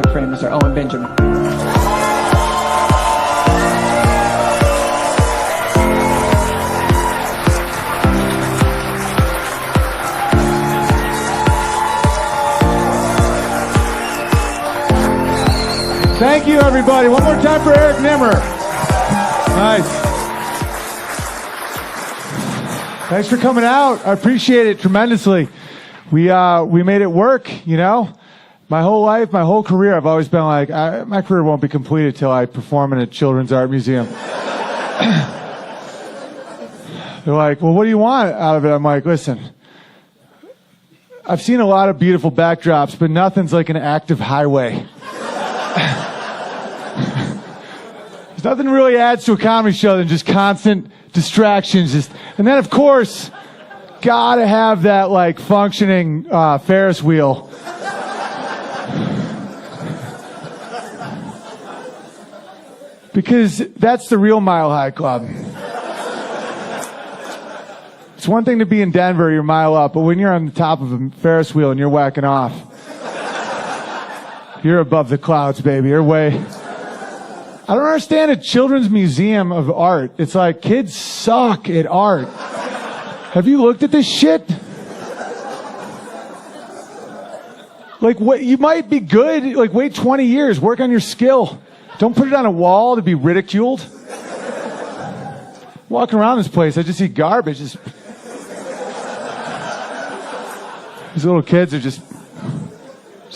good friend, Mr. Owen Benjamin. Thank you, everybody. One more time for Eric Nimmer. Nice. Thanks for coming out. I appreciate it tremendously. We made it work, you know. My whole life, my whole career, I've always been like, my career won't be completed till I perform in a children's art museum. They're like, well, what do you want out of it? I'm like, listen, I've seen a lot of beautiful backdrops, but nothing's like an active highway. Nothing really adds to a comedy show than just constant distractions. And then, of course, gotta have that, like, functioning Ferris wheel. Because that's the real Mile High Club. It's one thing to be in Denver, you're mile up, but when you're on the top of a Ferris wheel and you're whacking off, you're above the clouds, baby. You're way... I don't understand a children's museum of art. It's like, kids suck at art. Have you looked at this shit? Like, what, you might be good. Like, wait 20 years. Work on your skill. Don't put it on a wall to be ridiculed. Walking around this place, I just see garbage. These little kids are just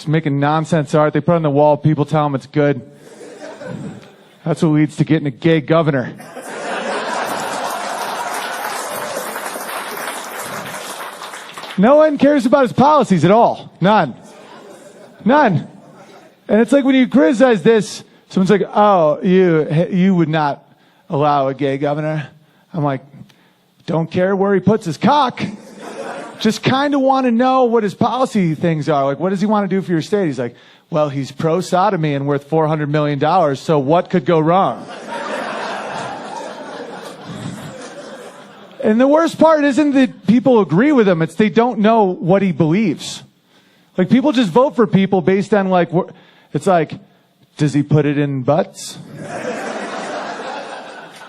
making nonsense art. They put it on the wall. People tell them it's good. That's what leads to getting a gay governor. No one cares about his policies at all. None. And it's like when you criticize this, someone's like, oh, you would not allow a gay governor. I'm like, don't care where he puts his cock. Just kind of want to know what his policy things are. Like, what does he want to do for your state? He's like, well, he's pro-sodomy and worth $400 million, so what could go wrong? And the worst part isn't that people agree with him, it's they don't know what he believes. Like, people just vote for people based on, like, it's like, does he put it in butts?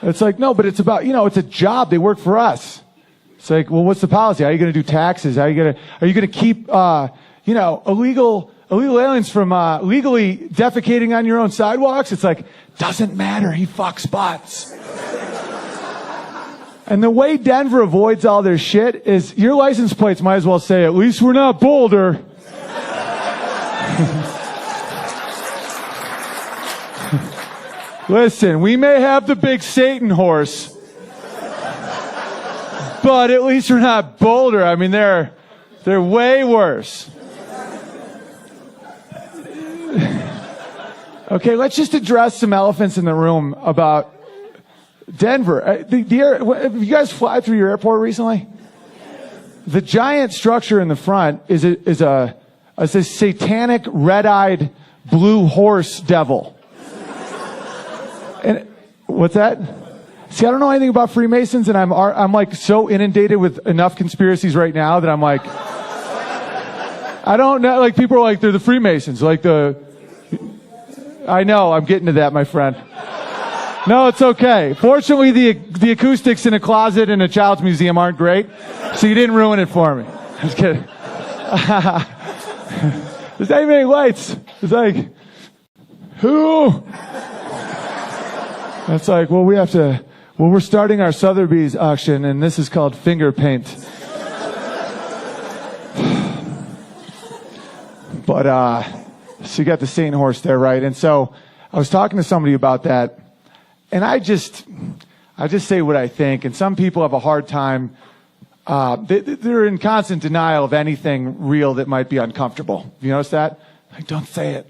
It's like, no, but it's about, you know, it's a job, they work for us. It's like, well, what's the policy? How are you going to do taxes? Are you going to keep, illegal aliens from legally defecating on your own sidewalks? It's like, doesn't matter. He fucks butts. And the way Denver avoids all their shit is your license plates might as well say, at least we're not Boulder. Listen, we may have the big Satan horse, but at least we're not Boulder. I mean, they're way worse. Okay, let's just address some elephants in the room about Denver. Have you guys fly through your airport recently? The giant structure in the front is a satanic red-eyed blue horse devil. And what's that? See, I don't know anything about Freemasons, and I'm like so inundated with enough conspiracies right now that I'm like, I don't know. Like, people are like, they're the Freemasons, like I know, I'm getting to that, my friend. No, it's okay. Fortunately, the acoustics in a closet in a child's museum aren't great, so you didn't ruin it for me. I'm just kidding. There's not even any lights. It's like, who? It's like, well, we're starting our Sotheby's auction, and this is called finger paint. But, so you got the Saint horse there, right? And so I was talking to somebody about that, and I just say what I think. And some people have a hard time. They're in constant denial of anything real that might be uncomfortable. Have you noticed that? Like, don't say it.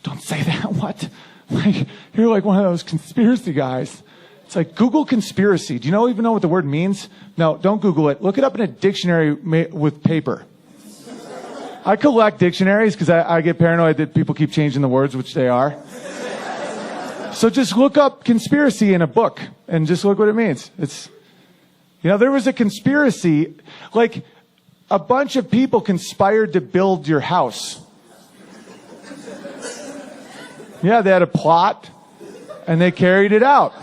Don't say that. What? Like, you're like one of those conspiracy guys. It's like, Google conspiracy. Do you even know what the word means? No, don't Google it. Look it up in a dictionary with paper. I collect dictionaries because I get paranoid that people keep changing the words, which they are. So just look up conspiracy in a book and just look what it means. It's, there was a conspiracy, like a bunch of people conspired to build your house. Yeah, they had a plot, and they carried it out.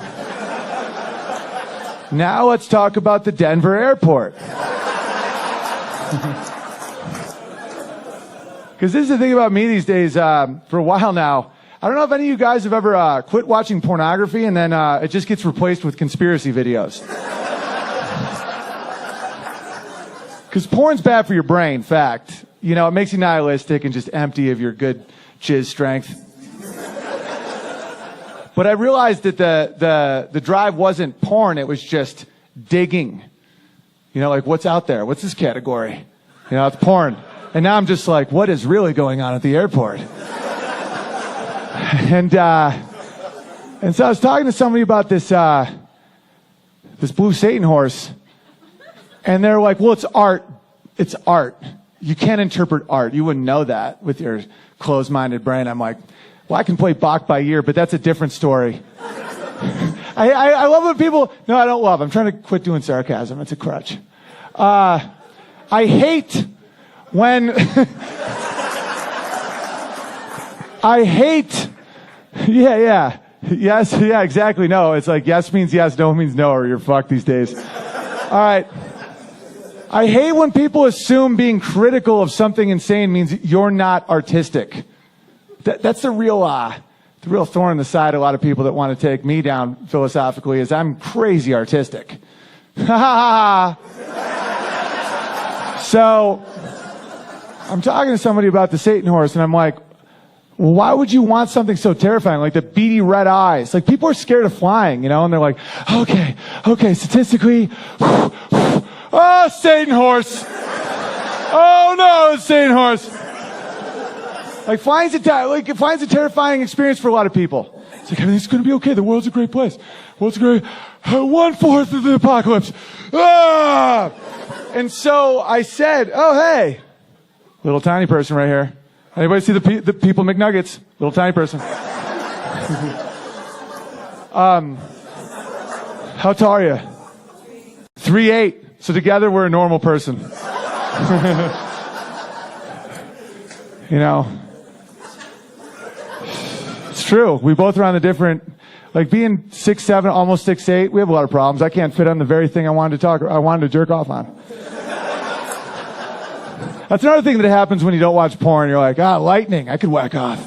Now let's talk about the Denver airport. Because this is the thing about me these days, for a while now. I don't know if any of you guys have ever quit watching pornography and then it just gets replaced with conspiracy videos. Because porn's bad for your brain, fact. You know, it makes you nihilistic and just empty of your good jizz strength. But I realized that the drive wasn't porn, it was just digging. You know, like, what's out there? What's this category? You know, it's porn. And now I'm just like, what is really going on at the airport? And so I was talking to somebody about this blue Satan horse. And they're like, well, it's art. It's art. You can't interpret art. You wouldn't know that with your closed-minded brain. I'm like, well, I can play Bach by ear, but that's a different story. I love when people... No, I don't love. I'm trying to quit doing sarcasm. It's a crutch. I hate when... I hate... Yeah. Yes, yeah, exactly. No, it's like yes means yes, no means no, or you're fucked these days. All right. I hate when people assume being critical of something insane means you're not artistic. That's the real thorn in the side of a lot of people that want to take me down philosophically is I'm crazy artistic. So I'm talking to somebody about the Satan horse, and I'm like, well, why would you want something so terrifying, like the beady red eyes? Like, people are scared of flying, you know, and they're like, okay, statistically, oh, Satan horse. Oh, no, it's Satan horse. Like, flying's a terrifying experience for a lot of people. It's like, everything's going to be okay. The world's a great place. World's a great, 1/4 of the apocalypse. Ah! And so I said, oh, hey, little tiny person right here. Anybody see the People McNuggets? Little tiny person. How tall are you? 3'8". So together we're a normal person. You know, it's true. We both are on the different, like being 6'7", almost 6'8". We have a lot of problems. I can't fit on the very thing I wanted to jerk off on. That's another thing that happens when you don't watch porn. You're like, lightning, I could whack off.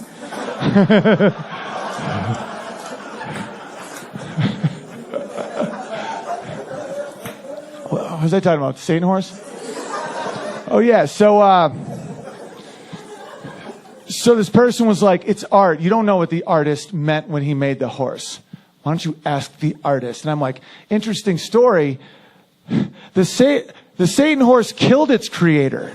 What was I talking about? The Satan horse? Oh, yeah. So this person was like, it's art. You don't know what the artist meant when he made the horse. Why don't you ask the artist? And I'm like, interesting story. The Satan horse killed its creator.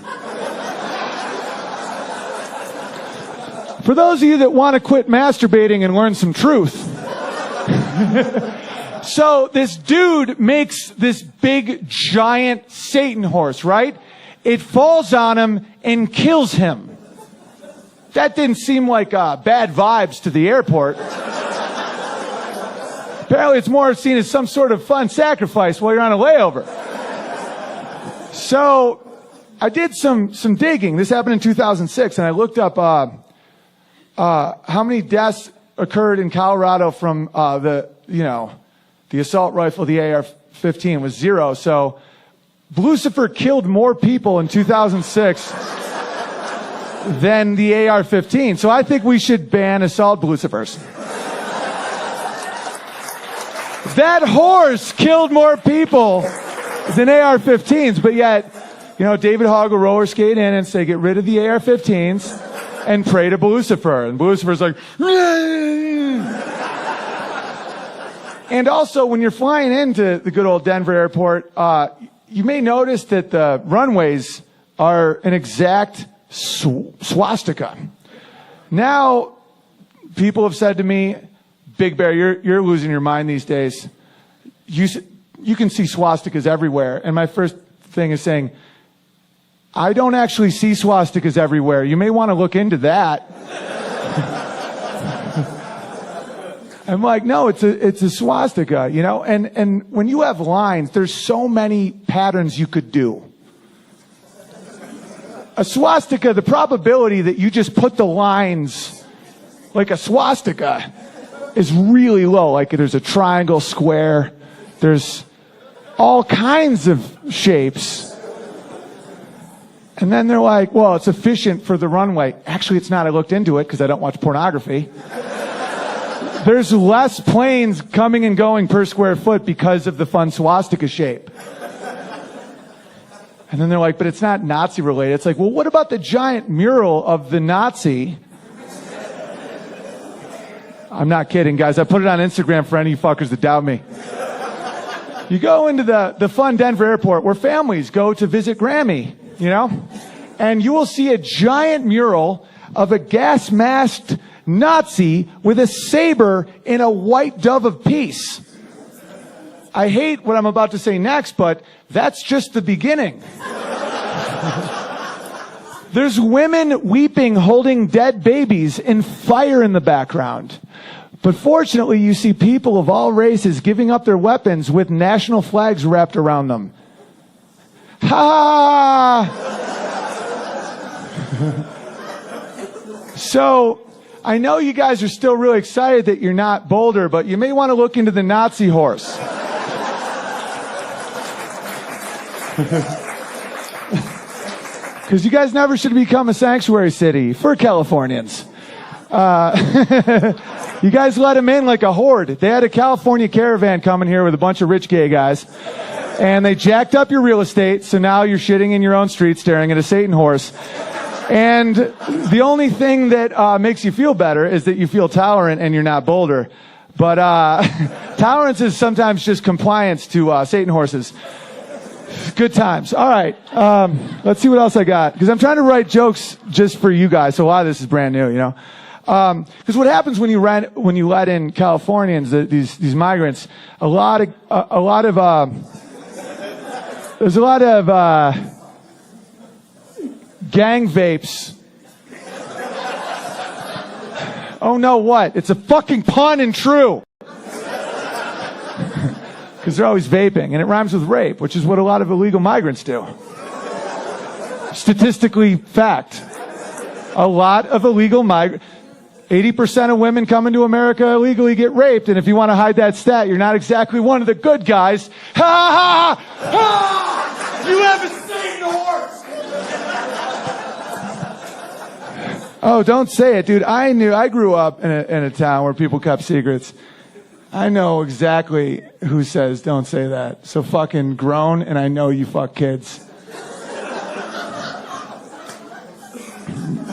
For those of you that want to quit masturbating and learn some truth. So this dude makes this big, giant Satan horse, right? It falls on him and kills him. That didn't seem like bad vibes to the airport. Apparently it's more seen as some sort of fun sacrifice while you're on a layover. So I did some digging. This happened in 2006, and I looked up how many deaths occurred in Colorado from the assault rifle, the AR-15 was 0. So Lucifer killed more people in 2006 than the AR-15. So I think we should ban assault Lucifers. That horse killed more people than AR-15s, but yet, you know, David Hogg will roller skate in and say, get rid of the AR-15s and pray to Lucifer. And Lucifer's like, and also, when you're flying into the good old Denver airport, you may notice that the runways are an exact swastika. Now, people have said to me, Big Bear, you're losing your mind these days. You can see swastikas everywhere. And my first thing is saying, I don't actually see swastikas everywhere. You may want to look into that. I'm like, no, it's a swastika, you know? And when you have lines, there's so many patterns you could do. A swastika, the probability that you just put the lines Like a swastika is really low. Like there's a triangle, square, there's all kinds of shapes. And then they're like, well, it's efficient for the runway. Actually, it's not. I looked into it because I don't watch pornography. There's less planes coming and going per square foot because of the fun swastika shape. And then they're like, but it's not Nazi related. It's like, well, what about the giant mural of the Nazi? I'm not kidding, guys. I put it on Instagram for any fuckers that doubt me. You go into the fun Denver airport where families go to visit Grammy, you know? And you will see a giant mural of a gas-masked Nazi with a saber in a white dove of peace. I hate what I'm about to say next, but that's just the beginning. There's women weeping, holding dead babies, and fire in the background. But fortunately, you see people of all races giving up their weapons with national flags wrapped around them. Ha! So, I know you guys are still really excited that you're not Boulder, but you may want to look into the Nazi horse. Because you guys never should become a sanctuary city for Californians. You guys let them in like a horde. They had a California caravan coming here with a bunch of rich gay guys. And they jacked up your real estate, so now you're shitting in your own street staring at a Satan horse. And the only thing that makes you feel better is that you feel tolerant and you're not Boulder. But tolerance is sometimes just compliance to Satan horses. Good times. All right. Let's see what else I got. Because I'm trying to write jokes just for you guys, so a lot of this is brand new, you know. Because what happens when you let in Californians, these migrants, there's a lot of gang vapes. Oh no, what? It's a fucking pun and true. Because they're always vaping, and it rhymes with rape, which is what a lot of illegal migrants do. Statistically, fact. A lot of illegal migrants. 80% of women coming to America illegally get raped, and if you want to hide that stat, you're not exactly one of the good guys. Ha ha ha! You haven't seen the horse! Oh, don't say it, dude. I grew up in a town where people kept secrets. I know exactly who says don't say that. So fucking grown, and I know you fuck kids.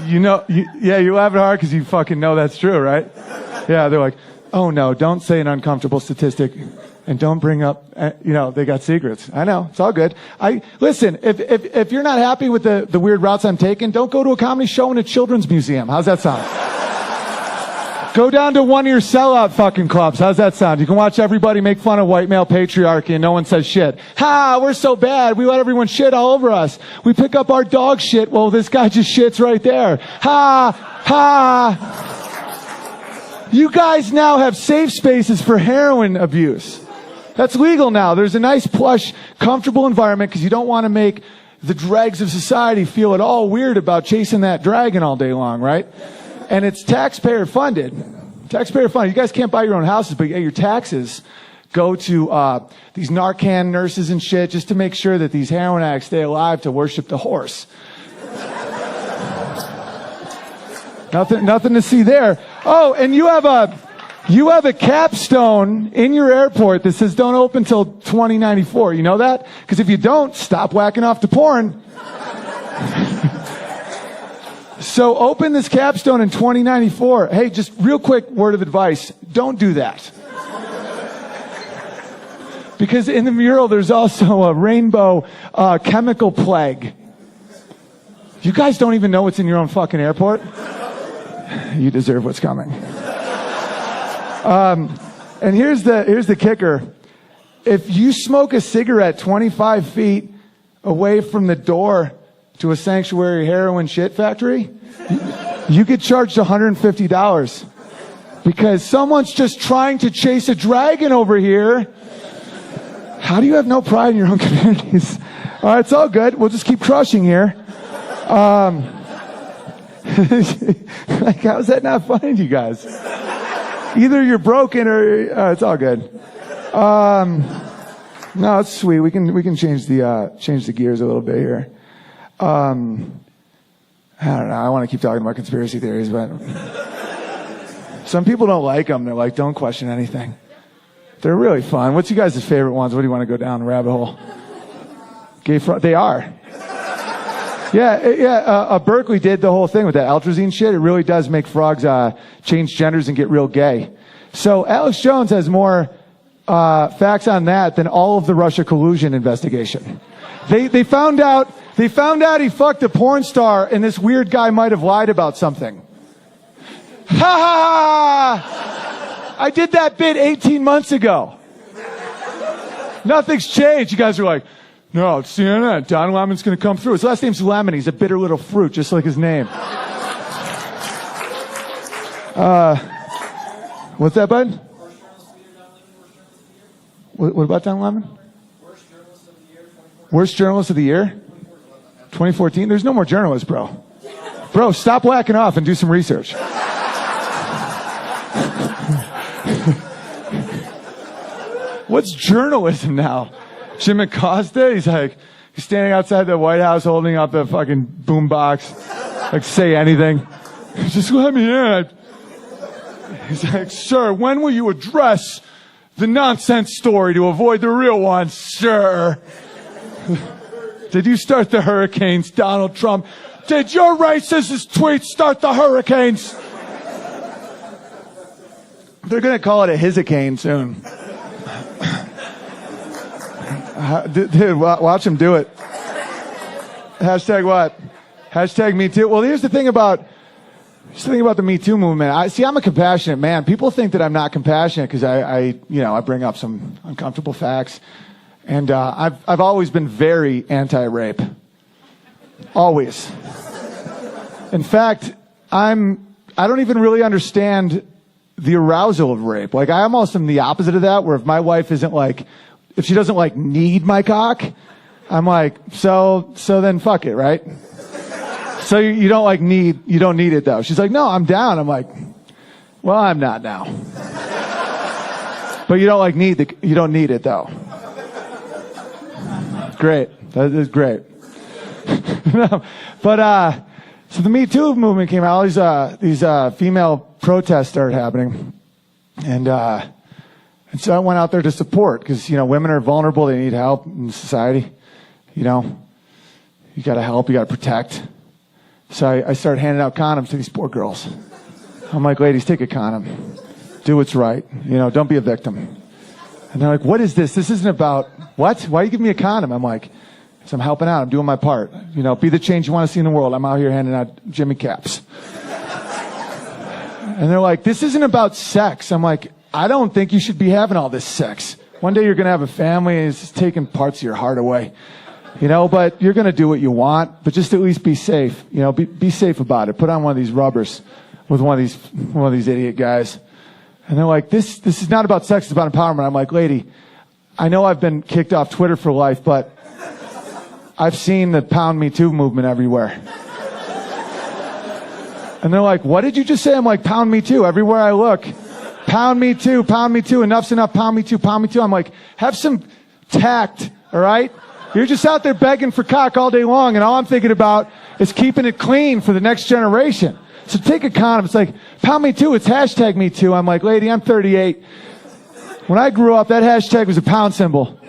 You know, you're laughing hard because you fucking know that's true, right? Yeah, they're like, oh no, don't say an uncomfortable statistic, and don't bring up, they got secrets. I know, it's all good. Listen, if you're not happy with the weird routes I'm taking, don't go to a comedy show in a children's museum. How's that sound? Go down to one of your sellout fucking clubs. How's that sound? You can watch everybody make fun of white male patriarchy and no one says shit. Ha, we're so bad. We let everyone shit all over us. We pick up our dog shit. Well, this guy just shits right there. Ha, ha. You guys now have safe spaces for heroin abuse. That's legal now. There's a nice, plush, comfortable environment because you don't want to make the dregs of society feel at all weird about chasing that dragon all day long, right? And it's taxpayer funded. Taxpayer funded. You guys can't buy your own houses, but your taxes go to these Narcan nurses and shit just to make sure that these heroin addicts stay alive to worship the horse. Nothing to see there. Oh, and you have a capstone in your airport that says don't open till 2094. You know that? Because if you don't, stop whacking off to porn. So open this capstone in 2094. Hey, just real quick word of advice. Don't do that. Because in the mural, there's also a rainbow chemical plague. You guys don't even know what's in your own fucking airport? You deserve what's coming. And here's the kicker. If you smoke a cigarette 25 feet away from the door to a sanctuary heroin shit factory, you get charged $150 because someone's just trying to chase a dragon over here. How do you have no pride in your own communities? All right, it's all good. We'll just keep crushing here. Like, how's that not funny to you guys? Either you're broken or it's all good. No, it's sweet. We can change the gears a little bit here. I don't know. I want to keep talking about conspiracy theories, but some people don't like them. They're like, don't question anything. They're really fun. What's you guys' favorite ones? What do you want to go down the rabbit hole? They are. Yeah. Berkeley did the whole thing with that Altrazine shit. It really does make frogs change genders and get real gay. So Alex Jones has more facts on that than all of the Russia collusion investigation. They found out he fucked a porn star and this weird guy might have lied about something. Ha ha ha! I did that bit 18 months ago. Nothing's changed. You guys are like, no, it's CNN. Don Lemon's going to come through. His last name's Lemon. He's a bitter little fruit, just like his name. What's that, bud? What about Don Lemon? Worst journalist of the year? 2014? There's no more journalists, bro. Bro, stop whacking off and do some research. What's journalism now? Jim Acosta? He's standing outside the White House holding up the fucking boombox. Like, say anything. Just let me in. He's like, sir, when will you address the nonsense story to avoid the real one, sir? Did you start the hurricanes, Donald Trump? Did your racist tweets start the hurricanes? They're going to call it a hissicane soon. Dude, watch him do it. Hashtag what? Hashtag me too. Well, here's the thing about the Me Too movement. I'm a compassionate man. People think that I'm not compassionate because I bring up some uncomfortable facts. And I've always been very anti-rape. Always. In fact, I don't even really understand the arousal of rape. Like, I almost am the opposite of that, where if my wife if she doesn't need my cock, I'm like, so then fuck it, right? So you don't need it though. She's like, no, I'm down. I'm like, well, I'm not now. But you don't need it though. Great. That is great. But so the Me Too movement came out. These female protests started happening, and so I went out there to support because women are vulnerable. They need help in society. You got to help. You got to protect. So I started handing out condoms to these poor girls. I'm like, ladies, take a condom. Do what's right. Don't be a victim. And they're like, what is this? This isn't about what? Why are you giving me a condom? I'm like, because I'm helping out. I'm doing my part. Be the change you want to see in the world. I'm out here handing out Jimmy caps. And they're like, this isn't about sex. I'm like, I don't think you should be having all this sex. One day you're going to have a family and it's just taking parts of your heart away. But you're going to do what you want, but just at least be safe. Be safe about it. Put on one of these rubbers with one of these idiot guys. And they're like, this is not about sex, it's about empowerment. I'm like, lady, I know I've been kicked off Twitter for life, but I've seen the Pound Me Too movement everywhere. And they're like, what did you just say? I'm like, Pound Me Too, everywhere I look. Pound me too, enough's enough, pound me too. I'm like, have some tact, all right? You're just out there begging for cock all day long, and all I'm thinking about is keeping it clean for the next generation. So take a condom. It's like, pound me too, it's hashtag me too. I'm like, lady, I'm 38. When I grew up, that hashtag was a pound symbol.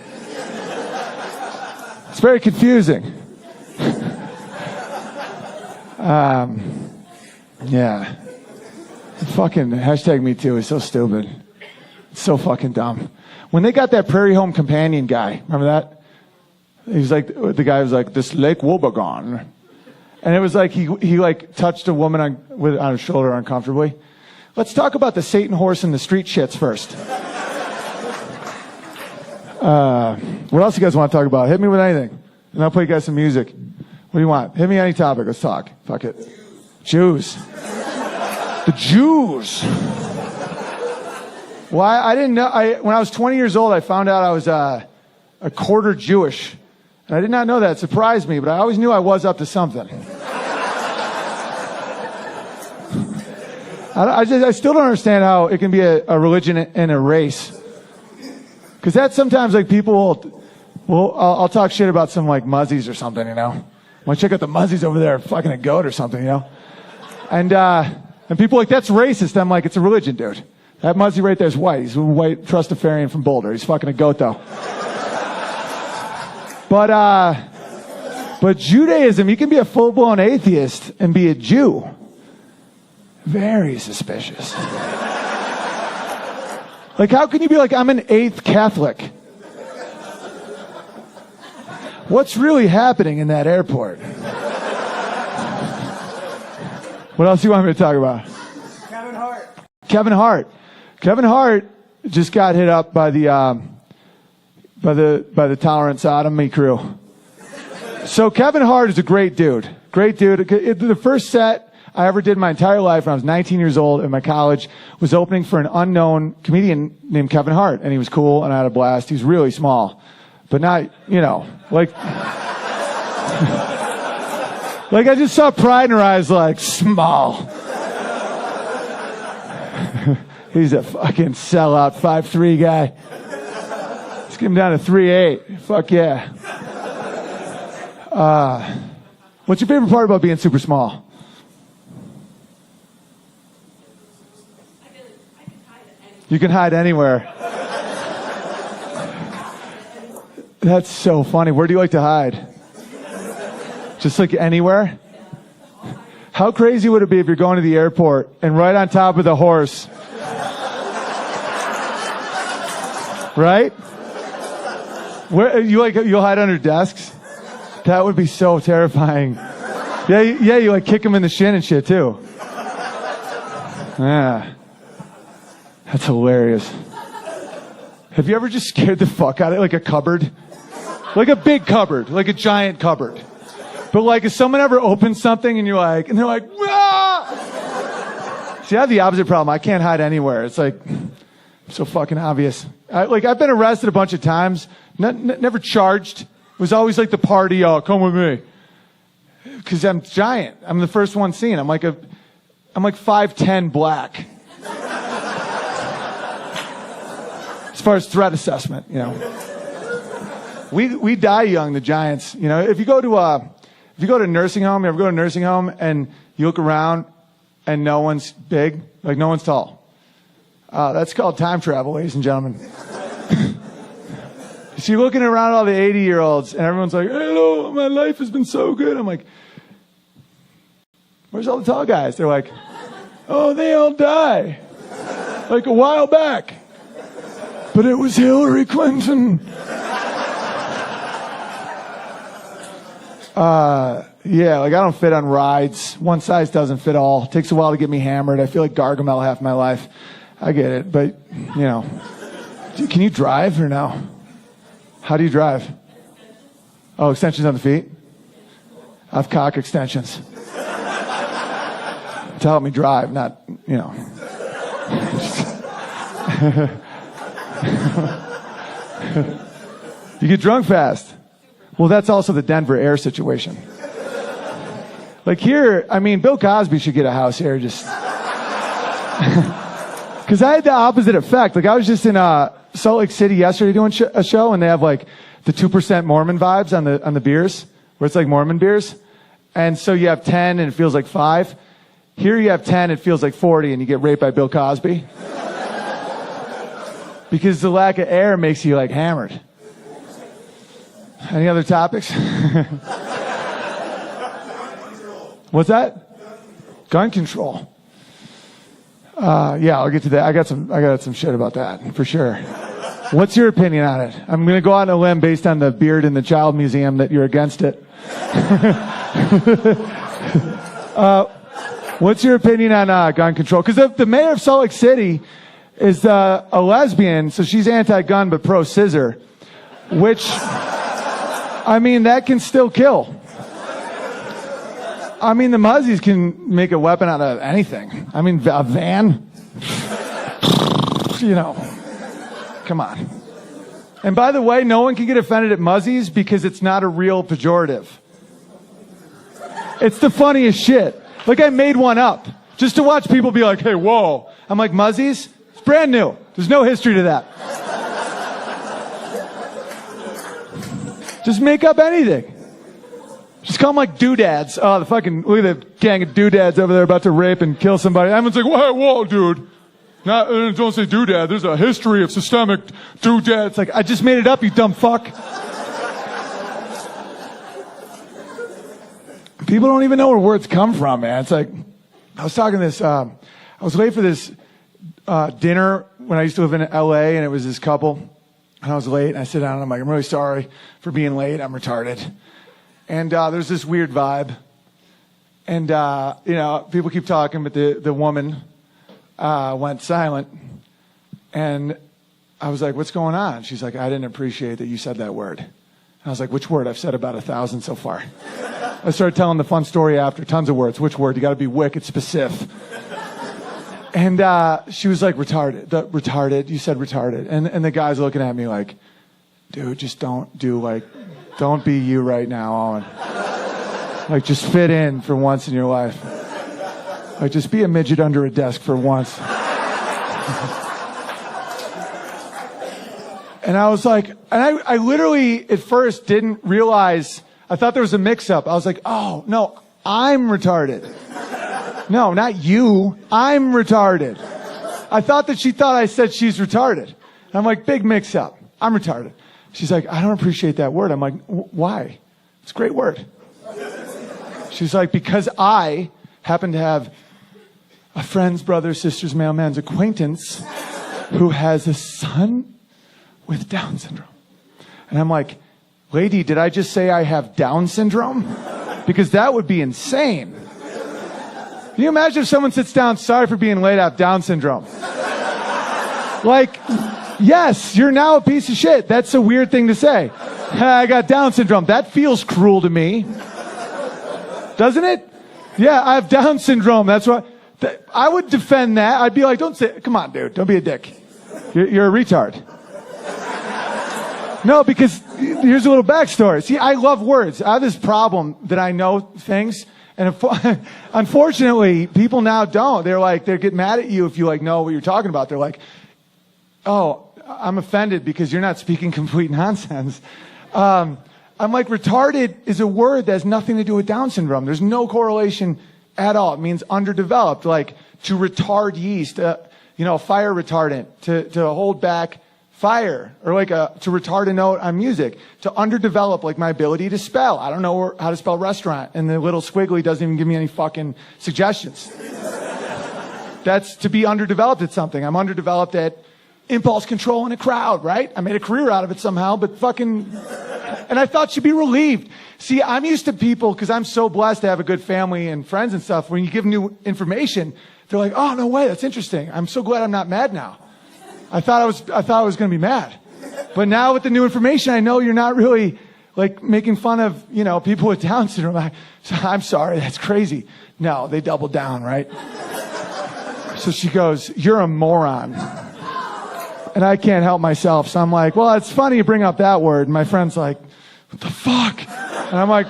It's very confusing. Yeah. Fucking hashtag me too is so stupid. It's so fucking dumb. When they got that Prairie Home Companion guy, remember that? The guy was like, this Lake Wobegon. And it was like, he touched a woman on his shoulder uncomfortably. Let's talk about the Satan horse and the street shits first. What else you guys want to talk about? Hit me with anything. And I'll play you guys some music. What do you want? Hit me any topic. Let's talk. Fuck it. Jews. The Jews. Well, I didn't know. When I was 20 years old, I found out I was a quarter Jewish. And I did not know that. It surprised me, but I always knew I was up to something. I still don't understand how it can be a religion and a race. Because that's sometimes like people I'll talk shit about some like muzzies or something, you know. Want to check out the muzzies over there, fucking a goat or something, you know. And people are like, that's racist. I'm like, it's a religion, dude. That muzzy right there is white. He's a white Trustafarian from Boulder. He's fucking a goat though. But Judaism, you can be a full-blown atheist and be a Jew. Very suspicious. Like, how can you be like, I'm an 8th Catholic? What's really happening in that airport? What else do you want me to talk about? Kevin Hart just got hit up by the tolerant sodomy crew. So Kevin Hart is a great dude. The first set I ever did in my entire life when I was 19 years old in my college was opening for an unknown comedian named Kevin Hart. And he was cool and I had a blast. He was really small. But not, you know, like... like I just saw pride in her eyes like, small. He's a fucking sellout 5'3" guy. Let's get him down to 3'8". Fuck yeah. What's your favorite part about being super small? You can hide anywhere. That's so funny. Where do you like to hide? Just like anywhere? How crazy would it be if you're going to the airport and right on top of the horse, right? Where you'll hide under desks? That would be so terrifying. Yeah, you like kick him in the shin and shit too. Yeah. That's hilarious. Have you ever just scared the fuck out of it? Like a cupboard? Like a big cupboard. Like a giant cupboard. But like if someone ever opens something and they're like, ah! See, I have the opposite problem. I can't hide anywhere. It's like so fucking obvious. I've been arrested a bunch of times. Never charged. It was always like the party, oh, come with me. Because I'm giant. I'm the first one seen. I'm like 5'10" black. As far as threat assessment, you know. We die young, the Giants. You know, if you go to a nursing home, you ever go to a nursing home and you look around and no one's big, like no one's tall. That's called time travel, ladies and gentlemen. So you're looking around all the 80-year-olds and everyone's like, hello, my life has been so good. I'm like, where's all the tall guys? They're like, oh, they all die. Like a while back. But it was Hillary Clinton. Yeah, like I don't fit on rides. One size doesn't fit all. It takes a while to get me hammered. I feel like Gargamel half my life. I get it, but, you know. Can you drive or no? How do you drive? Oh, extensions on the feet? I have cock extensions. To help me drive, not, you know. You get drunk fast. Well, that's also the Denver air situation. Like here, I mean, Bill Cosby should get a house here, just... Because I had the opposite effect. Like, I was just in Salt Lake City yesterday doing a show, and they have, like, the 2% Mormon vibes on the beers, where it's like Mormon beers. And so you have 10, and it feels like 5. Here you have 10, it feels like 40, and you get raped by Bill Cosby. Because the lack of air makes you, like, hammered. Any other topics? What's that? Gun control. Yeah, I'll get to that. I got some shit about that for sure. What's your opinion on it? I'm going to go out on a limb based on the beard in the child museum that you're against it. What's your opinion on gun control? Because the mayor of Salt Lake City is a lesbian, so she's anti-gun but pro-scissor, which, I mean, that can still kill. I mean, the Muzzies can make a weapon out of anything. I mean, a van. You know. Come on. And by the way, no one can get offended at Muzzies because it's not a real pejorative. It's the funniest shit. Like, I made one up. Just to watch people be like, hey, whoa. I'm like, Muzzies? It's brand new. There's no history to that. Just make up anything. Just call them like doodads. Oh, look at the gang of doodads over there about to rape and kill somebody. Everyone's like, whoa, dude. Don't say doodad. There's a history of systemic doodad. It's like, I just made it up, you dumb fuck. People don't even know where words come from, man. It's like, I was talking to this, I was late for this dinner when I used to live in LA, and it was this couple, and I was late, and I sit down, and I'm like, I'm really sorry for being late. I'm retarded. And there's this weird vibe. And, people keep talking, but the woman went silent. And I was like, what's going on? She's like, I didn't appreciate that you said that word. And I was like, which word? I've said about 1,000 so far. I started telling the fun story after, tons of words. Which word? You got to be wicked specific. And she was like, retarded. Retarded. You said retarded. And the guy's looking at me like, dude, just don't be you right now, Owen. Like, just fit in for once in your life. Like, just be a midget under a desk for once. And I was like, and I literally at first didn't realize, I thought there was a mix-up. I was like, oh, no, I'm retarded. No, not you. I'm retarded. I thought that she thought I said she's retarded. And I'm like, big mix-up. I'm retarded. She's like, I don't appreciate that word. I'm like, why? It's a great word. She's like, because I happen to have a friend's brother, sister's, mailman's acquaintance who has a son with Down syndrome. And I'm like, lady, did I just say I have Down syndrome? Because that would be insane. Can you imagine if someone sits down, sorry for being late, I have Down syndrome? Like, yes, you're now a piece of shit. That's a weird thing to say. I got Down syndrome. That feels cruel to me. Doesn't it? Yeah, I have Down syndrome. That's what I would defend that. I'd be like, don't say, come on, dude, don't be a dick. You're a retard. No, because here's a little backstory. See, I love words. I have this problem that I know things, and unfortunately, people now don't. They get mad at you if you know what you're talking about. They're like, oh, I'm offended because you're not speaking complete nonsense. I'm like, retarded is a word that has nothing to do with Down syndrome. There's no correlation at all. It means underdeveloped, like to retard yeast, fire retardant, to hold back fire, or to retard a note on music, to underdevelop, like my ability to spell. I don't know how to spell restaurant, and the little squiggly doesn't even give me any fucking suggestions. That's to be underdeveloped at something. I'm underdeveloped at impulse control in a crowd, right? I made a career out of it somehow, but and I thought she'd be relieved. See, I'm used to people, because I'm so blessed to have a good family and friends and stuff. When you give new information, they're like, oh, no way, that's interesting. I'm so glad I'm not mad now. I thought I was going to be mad. But now with the new information, I know you're not really making fun of, people with Down syndrome. I'm sorry, that's crazy. No, they doubled down, right? So she goes, you're a moron. And I can't help myself. So I'm like, well, it's funny you bring up that word. And my friend's like, what the fuck? And I'm like,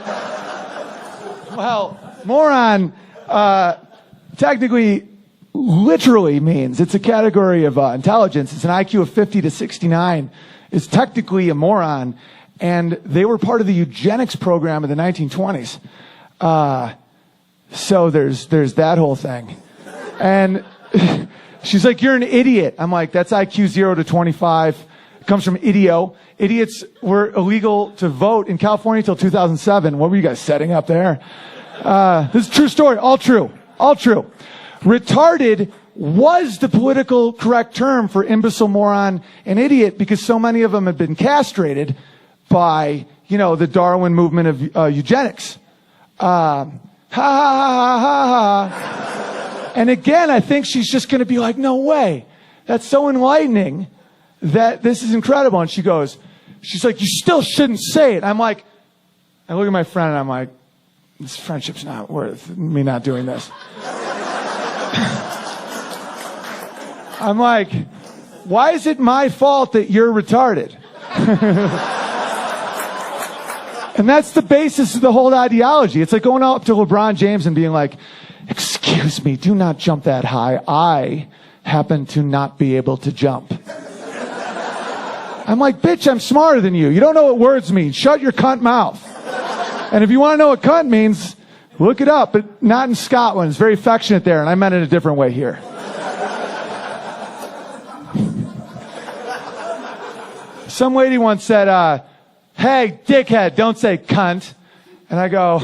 well, moron, technically, literally means it's a category of intelligence. It's an IQ of 50 to 69. It's technically a moron. And they were part of the eugenics program in the 1920s. So there's that whole thing. And she's like, you're an idiot. I'm like, that's IQ 0 to 25. It comes from idio. Idiots were illegal to vote in California until 2007. What were you guys setting up there? This is a true story. All true. All true. Retarded was the political correct term for imbecile, moron, and idiot, because so many of them had been castrated by, the Darwin movement of eugenics. Ha ha ha ha ha. And again, I think she's just going to be like, no way. That's so enlightening that this is incredible. And she's like, you still shouldn't say it. I'm like, I look at my friend and I'm like, this friendship's not worth me not doing this. I'm like, why is it my fault that you're retarded? And that's the basis of the whole ideology. It's like going up to LeBron James and being like, excuse excuse me, do not jump that high. I happen to not be able to jump. I'm like, bitch, I'm smarter than you. You don't know what words mean. Shut your cunt mouth. And if you want to know what cunt means, look it up, but not in Scotland. It's very affectionate there, and I meant it a different way here. Some lady once said, hey, dickhead, don't say cunt. And I go,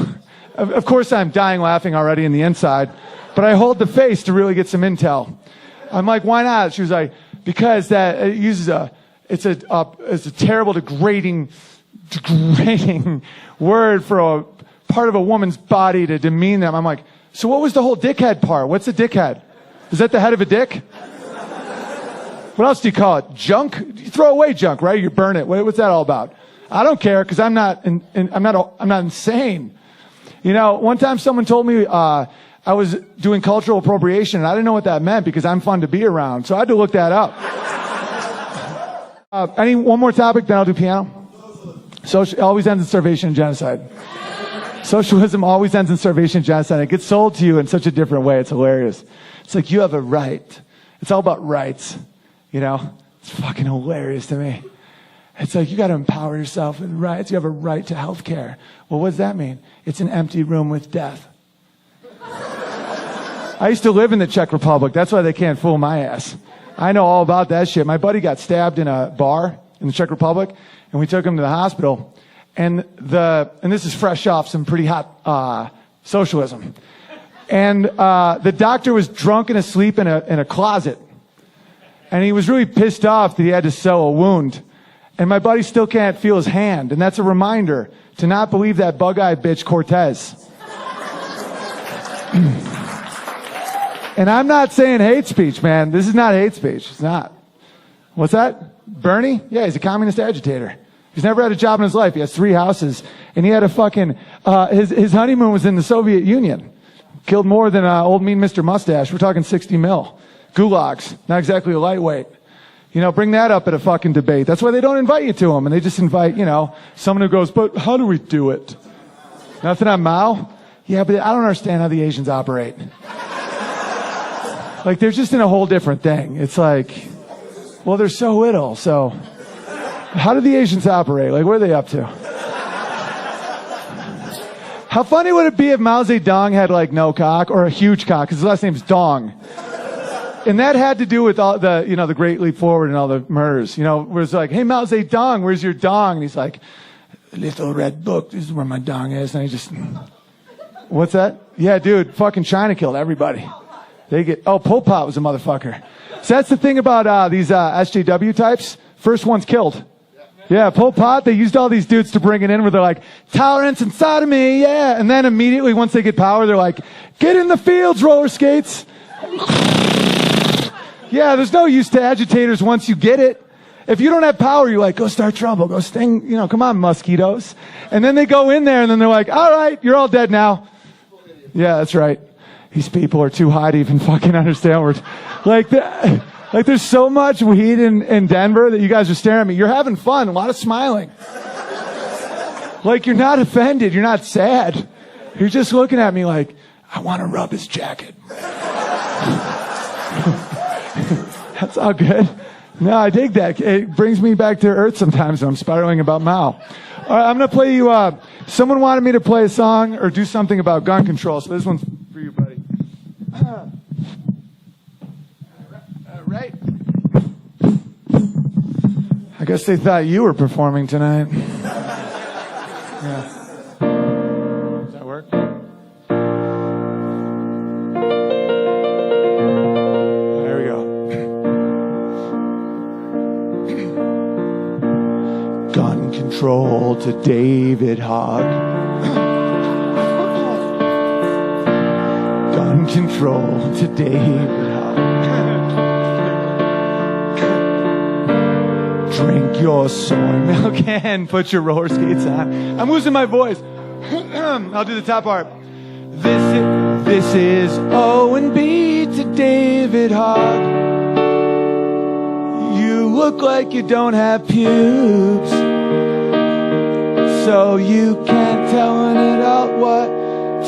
of course I'm dying laughing already in the inside, but I hold the face to really get some intel. I'm like, why not? She was like, because that it uses it's a terrible, degrading word for a part of a woman's body to demean them. I'm like, so what was the whole dickhead part? What's a dickhead? Is that the head of a dick? What else do you call it? Junk? You throw away junk, right? You burn it. What's that all about? I don't care because I'm not insane. You know, one time someone told me I was doing cultural appropriation, and I didn't know what that meant because I'm fun to be around, so I had to look that up. One more topic, then I'll do piano. Social always ends in starvation and genocide. Socialism always ends in starvation and genocide. It gets sold to you in such a different way. It's hilarious. It's like you have a right. It's all about rights. You know, it's fucking hilarious to me. It's like you got to empower yourself with rights. You have a right to health care. Well, what does that mean? It's an empty room with death. I used to live in the Czech Republic. That's why they can't fool my ass. I know all about that shit. My buddy got stabbed in a bar in the Czech Republic, and we took him to the hospital. And this is fresh off some pretty hot socialism. And the doctor was drunk and asleep in a closet. And he was really pissed off that he had to sew a wound. And my buddy still can't feel his hand. And that's a reminder to not believe that bug-eyed bitch Cortez. And I'm not saying hate speech, man. This is not hate speech. It's not. What's that? Bernie? Yeah, he's a communist agitator. He's never had a job in his life. He has 3 houses. And he had a fucking... his honeymoon was in the Soviet Union. Killed more than old mean Mr. Mustache. We're talking 60 mil. Gulags. Not exactly a lightweight. You know, bring that up at a fucking debate. That's why they don't invite you to them. And they just invite, you know, someone who goes, but how do we do it? Nothing on Mao? Yeah, but I don't understand how the Asians operate. Like, they're just in a whole different thing. It's like, well, they're so little, so how do the Asians operate? Like, what are they up to? How funny would it be if Mao Zedong had, like, no cock or a huge cock, because his last name's Dong. And that had to do with all the, you know, the Great Leap Forward and all the murders. You know, where it's like, hey, Mao Zedong, where's your dong? And he's like, little red book, this is where my dong is. And he just, what's that? Yeah, dude, fucking China killed everybody. Pol Pot was a motherfucker. So that's the thing about these SJW types. First one's killed. Yeah, Pol Pot, they used all these dudes to bring it in where they're like, tolerance and sodomy, yeah. And then immediately once they get power, they're like, get in the fields, roller skates. Yeah, there's no use to agitators once you get it. If you don't have power, you're like, go start trouble, go sting, you know, come on, mosquitoes. And then they go in there and then they're like, all right, you're all dead now. Yeah, that's right. These people are too high to even fucking understand words. Like there's so much weed in Denver that you guys are staring at me. You're having fun, a lot of smiling. Like you're not offended, you're not sad. You're just looking at me like, I want to rub his jacket. That's all good. No, I dig that. It brings me back to earth sometimes when I'm spiraling about Mao. All right, I'm going to play you, someone wanted me to play a song or do something about gun control, so this one's for you, buddy. All right. I guess they thought you were performing tonight. Yeah. Does that work? Gun control to David Hogg. Gun control to David Hogg. Drink your soy milk and put your roller skates on. I'm losing my voice. I'll do the top part. This is Owen B to David Hogg. You look like you don't have pubes, so you can't tell an adult what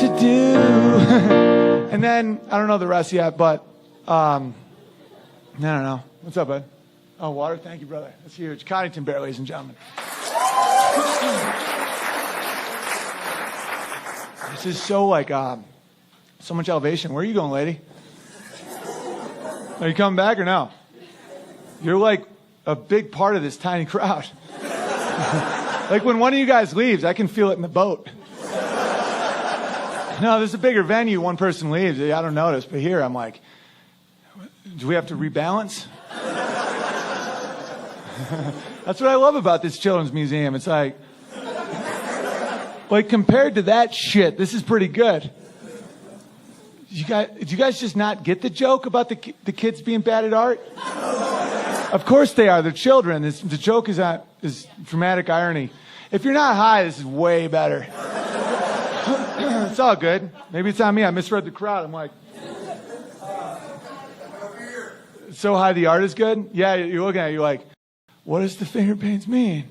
to do. And then, I don't know the rest yet, but I don't know. What's up, bud? Oh, water? Thank you, brother. That's huge. Coddington Bear, ladies and gentlemen. This is so like, so much elevation. Where are you going, lady? Are you coming back or no? You're like a big part of this tiny crowd. Like when one of you guys leaves, I can feel it in the boat. No, this is a bigger venue. One person leaves. I don't notice. But here, I'm like, do we have to rebalance? That's what I love about this children's museum. It's like compared to that shit, this is pretty good. Did you guys just not get the joke about the kids being bad at art? Of course they are. They're children. The joke is dramatic irony. If you're not high, this is way better. It's all good. Maybe it's on me. I misread the crowd. I'm like, so high the art is good? Yeah, you're looking at it, you're like, what does the finger paints mean?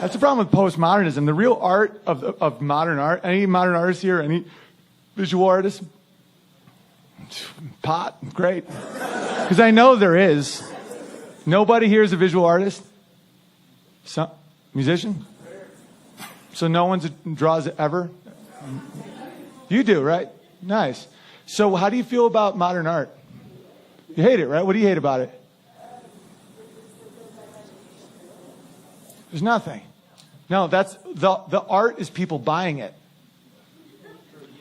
That's the problem with postmodernism. The real art of modern art, any modern artists here, any visual artists? Pot, great. Because I know there is. Nobody here is a visual artist? Musician? So no one draws ever? You do, right? Nice. So how do you feel about modern art? You hate it, right? What do you hate about it? There's nothing. No, that's the art is people buying it.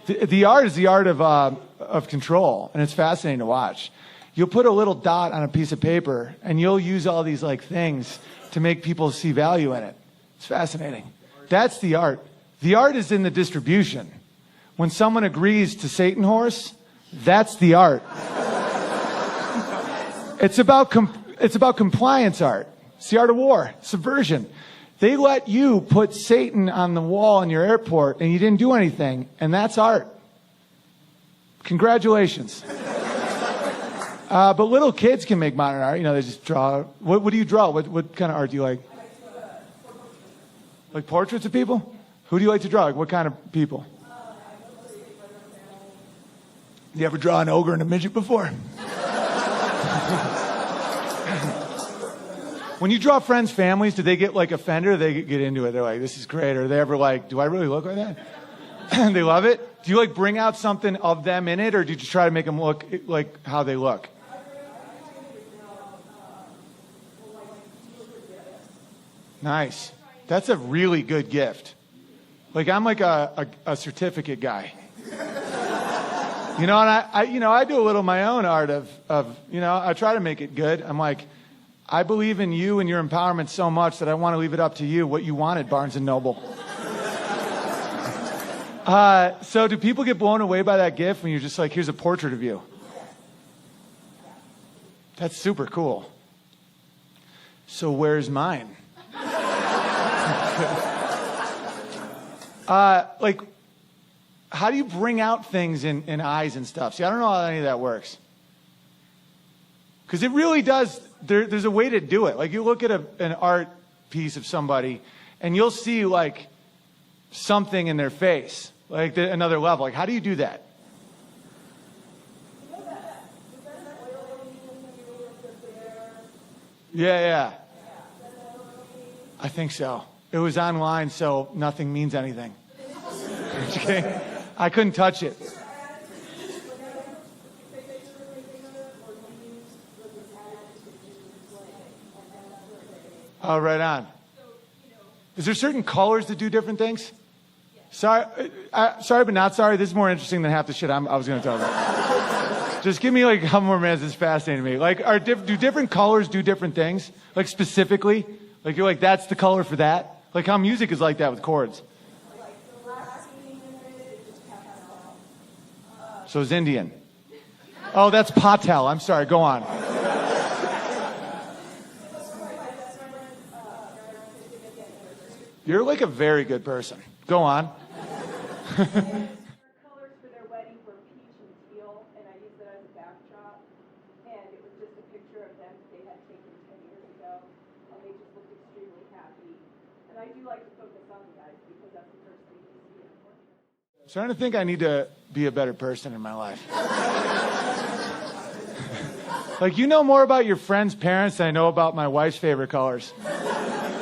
The art is the art of control, and it's fascinating to watch. You'll put a little dot on a piece of paper, and you'll use all these like things to make people see value in it. It's fascinating. That's the art. The art is in the distribution. When someone agrees to Satan horse, that's the art. It's about compliance art. It's the art of war, subversion. They let you put Satan on the wall in your airport and you didn't do anything, and that's art. Congratulations. But little kids can make modern art. You know, they just draw. What do you draw? What kind of art do you like? Like portraits of people? Who do you like to draw? Like what kind of people? You ever draw an ogre and a midget before? When you draw friends' families, do they get like offended or they get into it? They're like, this is great. Or are they ever like, do I really look like that? They love it? Do you like bring out something of them in it, or do you just try to make them look like how they look? Nice. That's a really good gift. Like I'm like a certificate guy. You know, and I do a little of my own art of I try to make it good. I'm like, I believe in you and your empowerment so much that I want to leave it up to you what you want at Barnes & Noble. So do people get blown away by that gift when you're just like, here's a portrait of you? That's super cool. So where's mine? Like, how do you bring out things in eyes and stuff? See, I don't know how any of that works. Because it really does, there's a way to do it. Like, you look at an art piece of somebody, and you'll see, like, something in their face. Like, another level. Like, how do you do that? Yeah. I think so. It was online, so nothing means anything. Okay? I couldn't touch it. Oh, right on. Is there certain colors that do different things? Sorry, but not sorry. This is more interesting than half the shit I was going to tell about. Just give me like a couple more minutes. It's fascinating to me. Like, do different colors do different things? Like specifically? Like you're like, that's the color for that? Like how music is like that with chords. So it's Indian. Oh, that's Patel. I'm sorry. Go on. You're like a very good person. Go on. Colors for their wedding were peach and teal, and I used it as a backdrop. And it was just a picture of them they had taken 10 years ago, and they just looked extremely happy. And I do like to focus on the guys because that's the first thing you see in a portrait. starting to think I need to be a better person in my life. Like, you know more about your friend's parents than I know about my wife's favorite colors.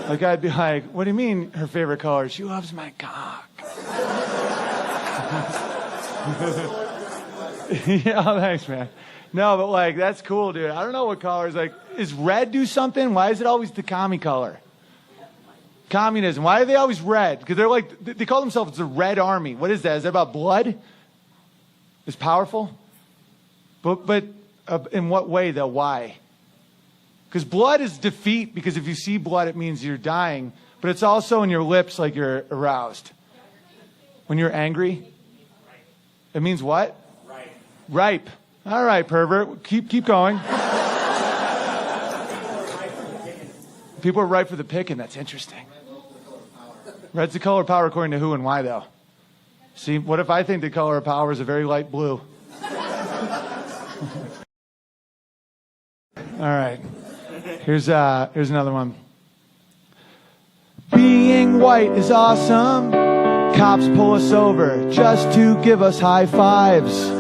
Like, I'd be like, what do you mean her favorite color? She loves my cock. Yeah, thanks, man. No, but like, that's cool, dude. I don't know what colors. Like, is red do something? Why is it always the commie color? Communism. Why are they always red? Because they're like, they call themselves the Red Army. What is that? Is that about blood? It's powerful? But in what way, though? Why? Because blood is defeat, because if you see blood, it means you're dying. But it's also in your lips like you're aroused. When you're angry, it means what? Ripe. All right, pervert. Keep going. People are ripe for the picking. That's interesting. Red's the color of power according to who and why, though? See, what if I think the color of power is a very light blue? All right. Here's another one. Being white is awesome. Cops pull us over just to give us high fives.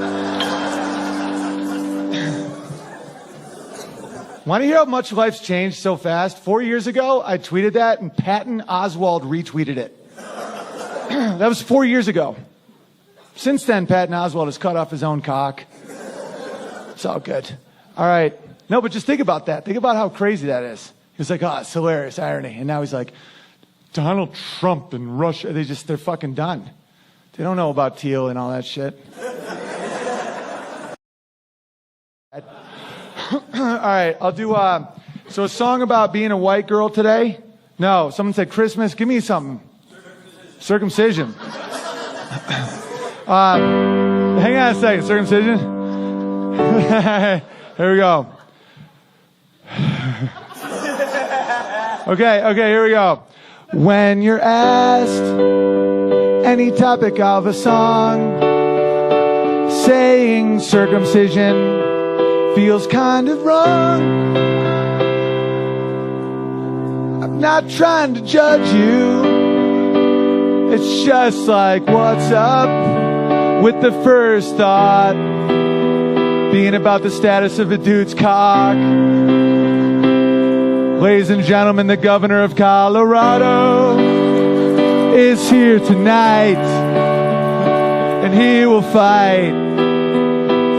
Want to hear how much life's changed so fast? 4 years ago, I tweeted that, and Patton Oswalt retweeted it. That was 4 years ago. Since then, Patton Oswalt has cut off his own cock. It's all good. All right. No, but just think about that. Think about how crazy that is. He was like, oh, it's hilarious, irony. And now he's like, Donald Trump and Russia, they're fucking done. They don't know about teal and all that shit. All right, I'll do, so a song about being a white girl today? No, someone said Christmas. Give me something. Circumcision. Hang on a second. Circumcision. Here we go. Okay, here we go. When you're asked any topic of a song, saying circumcision feels kind of wrong. I'm not trying to judge you. It's just like, what's up with the first thought being about the status of a dude's cock? Ladies and gentlemen, the governor of Colorado is here tonight, and he will fight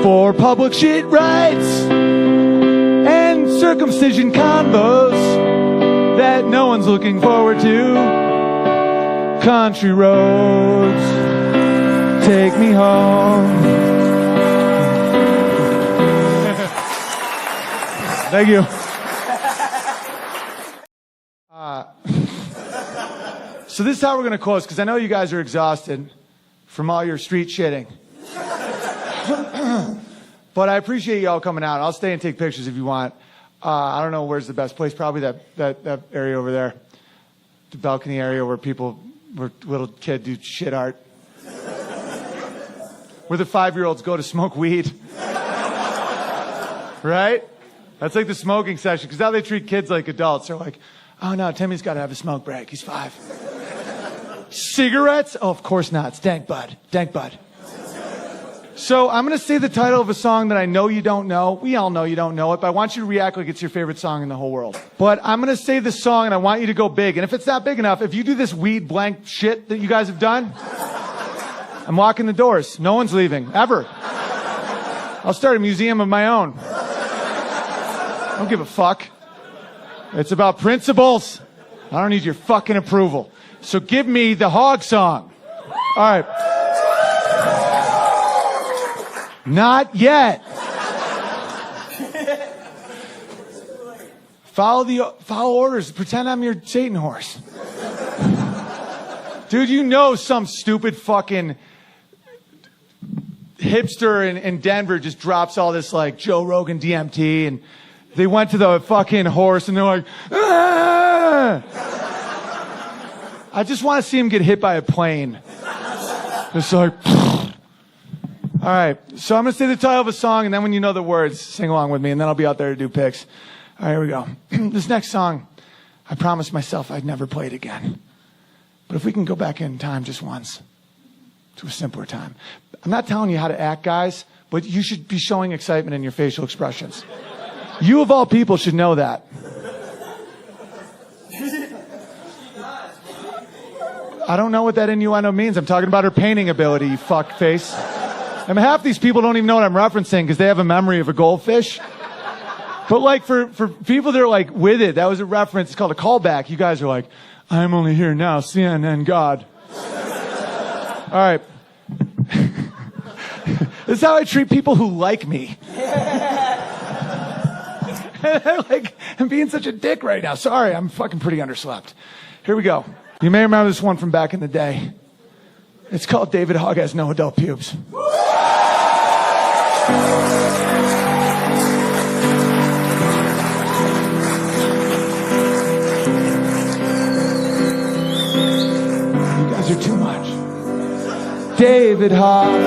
for public shit rights and circumcision combos that no one's looking forward to. Country roads, take me home. Thank you. So this is how we're going to close, because I know you guys are exhausted from all your street shitting. But I appreciate y'all coming out. I'll stay and take pictures if you want. I don't know where's the best place. Probably that area over there. The balcony area where little kids do shit art. Where the 5-year-olds go to smoke weed. Right? That's like the smoking session. Because now they treat kids like adults. They're like, oh no, Timmy's got to have a smoke break. He's 5. Cigarettes? Oh, of course not. It's dank bud. Dank bud. So I'm going to say the title of a song that I know you don't know. We all know you don't know it, but I want you to react like it's your favorite song in the whole world. But I'm going to say the song, and I want you to go big. And if it's not big enough, if you do this weed blank shit that you guys have done, I'm locking the doors. No one's leaving. Ever. I'll start a museum of my own. I don't give a fuck. It's about principles. I don't need your fucking approval. So give me the hog song. All right. Not yet. Follow orders. Pretend I'm your Satan horse. Dude, you know some stupid fucking hipster in Denver just drops all this like Joe Rogan DMT, and they went to the fucking horse and they're like, ah! I just want to see him get hit by a plane. Just like, all right. So I'm going to say the title of a song, and then when you know the words, sing along with me, and then I'll be out there to do picks. All right, here we go. This next song, I promised myself I'd never play it again. But if we can go back in time just once to a simpler time. I'm not telling you how to act, guys, but you should be showing excitement in your facial expressions. You, of all people, should know that. I don't know what that innuendo means. I'm talking about her painting ability, you fuck face. I mean, half these people don't even know what I'm referencing because they have a memory of a goldfish. But like for people that are like with it, that was a reference. It's called a callback. You guys are like, I'm only here now, CNN God. All right. This is how I treat people who like me. Like, I'm being such a dick right now. Sorry, I'm fucking pretty underslept. Here we go. You may remember this one from back in the day. It's called David Hogg Has No Adult Pubes. You guys are too much. David Hogg.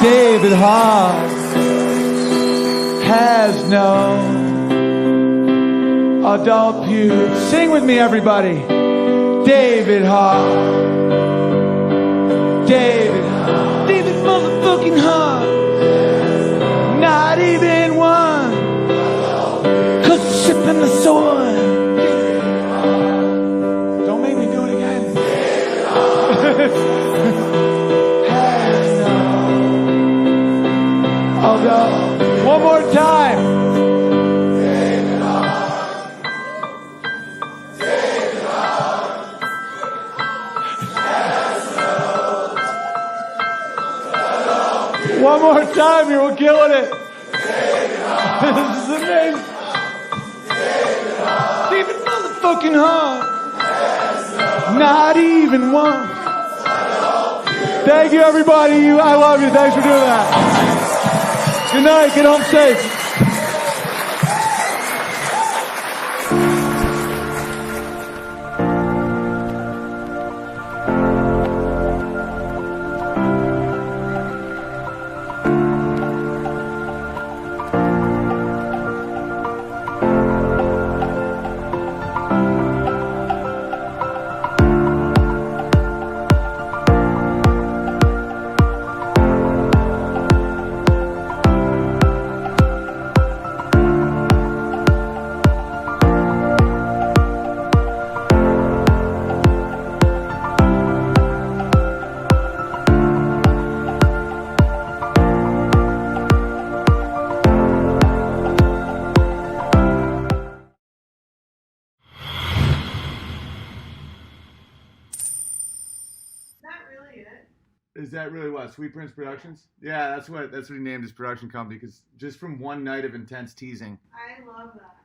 David Hogg has no adult pubes. Sing with me, everybody. David Hogg. David Hogg. David motherfucking Hogg. Not even one. 'Cause sipping the soil. Don't make me do it again. David Hogg. Has no adult. One more time. David Hogg. David Hogg. One more time here, we're killing it. This is amazing. David motherfucking Hogg. Not even one. Thank you, everybody. I love you. Thanks for doing that. Good night. Get home safe. Is that really what? Sweet Prince Productions? Yeah, that's what he named his production company, because just from one night of intense teasing. I love that.